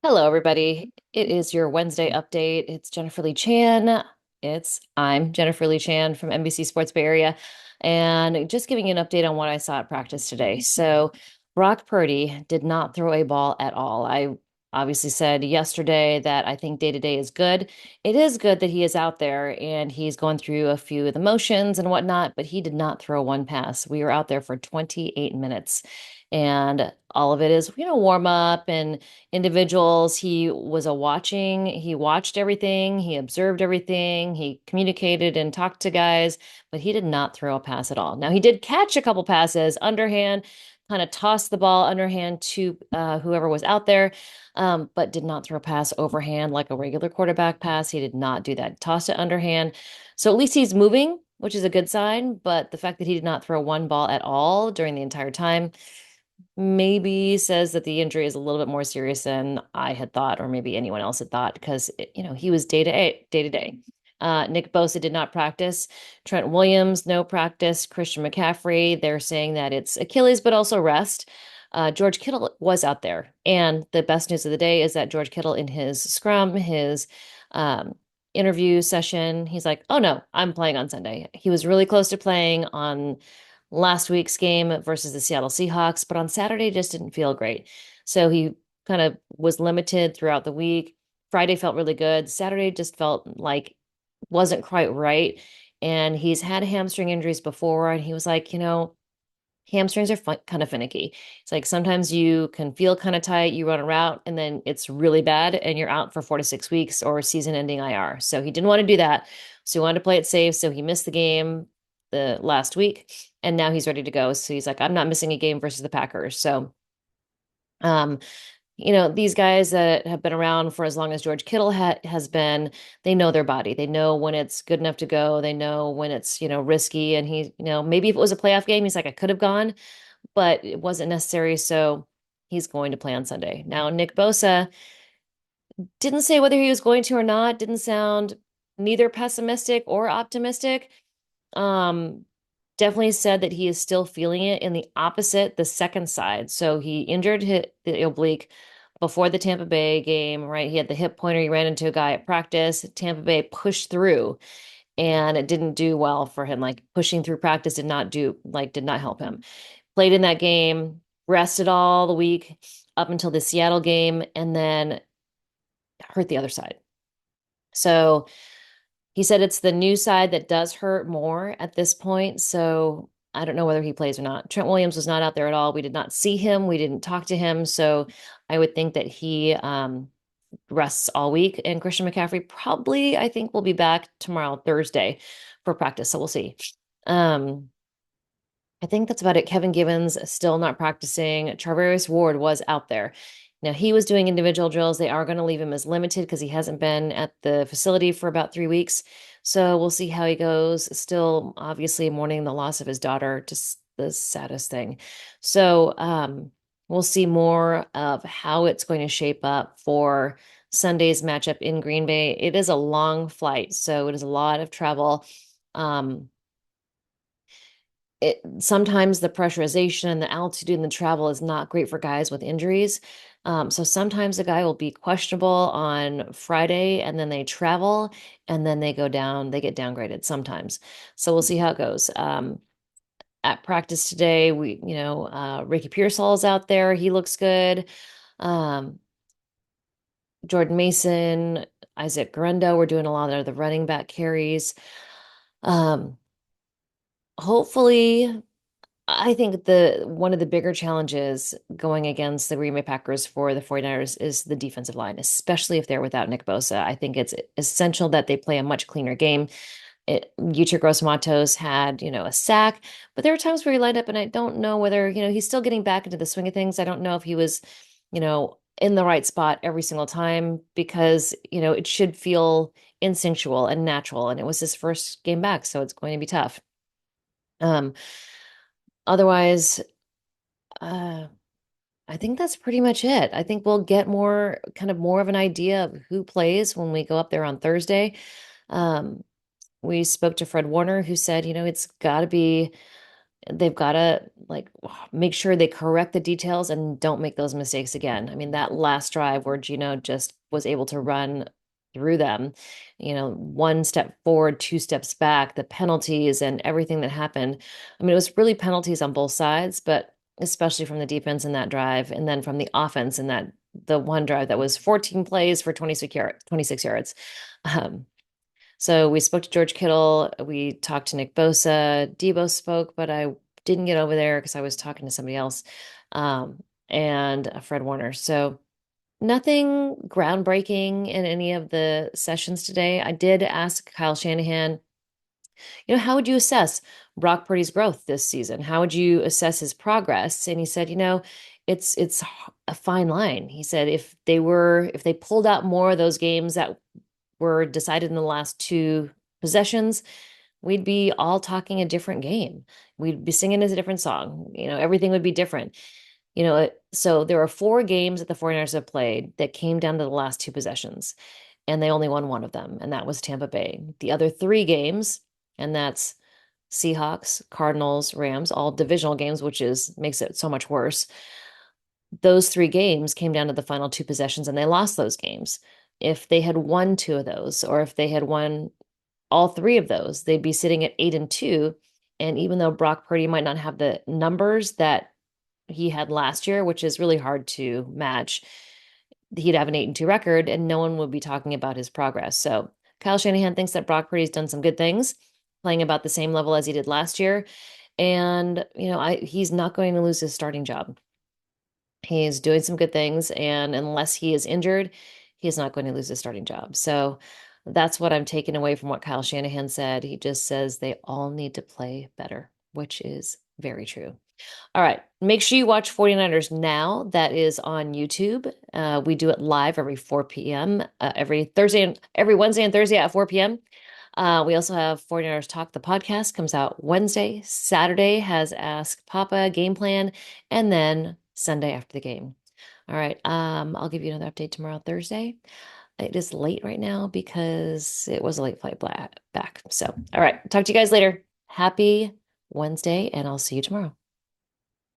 Hello, everybody. It is your Wednesday update. It's Jennifer Lee Chan. I'm Jennifer Lee Chan from NBC Sports Bay Area, and just giving you an update on what I saw at practice today. So, Brock Purdy did not throw a ball at all. I obviously said yesterday that I think day to day is good. It is good that he is out there and he's going through a few of the motions and whatnot, but he did not throw one pass. We were out there for 28 minutes. And all of it is, warm up and individuals. He watched everything, he observed everything, he communicated and talked to guys, but he did not throw a pass at all. Now, he did catch a couple passes underhand, kind of tossed the ball underhand to whoever was out there, but did not throw a pass overhand like a regular quarterback pass. He did not do that. Tossed it underhand. So at least he's moving, which is a good sign. But the fact that he did not throw one ball at all during the entire time maybe says that the injury is a little bit more serious than I had thought, or maybe anyone else had thought, because he was day to day. Nick Bosa did not practice. Trent Williams, no practice. Christian McCaffrey, they're saying that it's Achilles, but also rest. George Kittle was out there. And the best news of the day is that George Kittle, in his scrum, his um, interview session, he's like, oh no, I'm playing on Sunday. He was really close to playing on last week's game versus the Seattle Seahawks, but on Saturday just didn't feel great. So he kind of was limited throughout the week. Friday felt really good. Saturday just felt like wasn't quite right. And he's had hamstring injuries before, and he was like, hamstrings are kind of finicky. It's like sometimes you can feel kind of tight, you run a route, and then it's really bad, and you're out for 4 to 6 weeks or season-ending IR. So he didn't want to do that. So he wanted to play it safe. So he missed the game the last week, and now he's ready to go. So he's like, I'm not missing a game versus the Packers. So, um, these guys that have been around for as long as George Kittle has been, they know their body. They know when it's good enough to go. They know when it's, risky. And he, maybe if it was a playoff game, he's like, I could have gone, but it wasn't necessary. So he's going to play on Sunday. Now, Nick Bosa didn't say whether he was going to or not, didn't sound neither pessimistic or optimistic. Um, Definitely said that he is still feeling it in the second side. So he injured the oblique before the Tampa Bay game, right? He had the hip pointer. He ran into a guy at practice. Tampa Bay pushed through and it didn't do well for him. Like pushing through practice did not help him. Played in that game, rested all the week up until the Seattle game, and then hurt the other side. So he said it's the new side that does hurt more at this point. So I don't know whether he plays or not. Trent Williams was not out there at all. We did not see him. We didn't talk to him. So I would think that he rests all week. And Christian McCaffrey probably, I think, will be back tomorrow, Thursday, for practice. So we'll see. Um, I think that's about it. Kevin Givens still not practicing. Charvarius Ward was out there. Now he was doing individual drills. They are going to leave him as limited because he hasn't been at the facility for about 3 weeks. So we'll see how he goes. Still, obviously, mourning the loss of his daughter, just the saddest thing. So we'll see more of how it's going to shape up for Sunday's matchup in Green Bay. It is a long flight, so it is a lot of travel. Um, sometimes the pressurization and the altitude and the travel is not great for guys with injuries. So sometimes a guy will be questionable on Friday and then they travel and then they go down, they get downgraded sometimes. So we'll see how it goes. At practice today, Ricky Pearsall is out there. He looks good. Um, Jordan Mason, Isaac Guerendo, we're doing a lot of the running back carries. Um, Hopefully, I think the one of the bigger challenges going against the Green Bay Packers for the 49ers is the defensive line, especially if they're without Nick Bosa. I think it's essential that they play a much cleaner game. Yetur Gross-Matos had, a sack, but there were times where he lined up and I don't know whether, he's still getting back into the swing of things. I don't know if he was, in the right spot every single time because, it should feel instinctual and natural. And it was his first game back, so it's going to be tough. Um, Otherwise, uh, I think that's pretty much it. I think we'll get more of an idea of who plays when we go up there on Thursday. Um, we spoke to Fred Warner, who said, it's got to be they've got to like make sure they correct the details and don't make those mistakes again. I mean, that last drive where Gino just was able to run through them, one step forward, two steps back, the penalties and everything that happened. I mean, it was really penalties on both sides, but especially from the defense in that drive and then from the offense in that the one drive that was 14 plays for 26 yards. Um, so we spoke to George Kittle. We talked to Nick Bosa. Debo spoke, but I didn't get over there because I was talking to somebody else, and Fred Warner. So nothing groundbreaking in any of the sessions today. I did ask Kyle Shanahan, how would you assess Brock Purdy's growth this season? How would you assess his progress? And he said, it's a fine line. He said if they pulled out more of those games that were decided in the last two possessions, we'd be all talking a different game. We'd be singing as a different song. Everything would be different. So there are four games that the 49ers have played that came down to the last two possessions, and they only won one of them, and that was Tampa Bay. The other three games, and that's Seahawks, Cardinals, Rams, all divisional games, which makes it so much worse. Those three games came down to the final two possessions, and they lost those games. If they had won two of those, or if they had won all three of those, they'd be sitting at 8-2. And even though Brock Purdy might not have the numbers that he had last year, which is really hard to match, he'd have an 8-2 record and no one would be talking about his progress. So Kyle Shanahan thinks that Brock Purdy's done some good things, playing about the same level as he did last year. And, he's not going to lose his starting job. He's doing some good things, and unless he is injured, he is not going to lose his starting job. So that's what I'm taking away from what Kyle Shanahan said. He just says they all need to play better, which is very true. All right. Make sure you watch 49ers Now. That is on YouTube. We do it live every 4 p.m., every Wednesday and Thursday at 4 p.m. We also have 49ers Talk, the podcast comes out Wednesday. Saturday has Ask Papa game plan, and then Sunday after the game. All right. I'll give you another update tomorrow, Thursday. It is late right now because it was a late flight back. So, all right. Talk to you guys later. Happy Wednesday, and I'll see you tomorrow.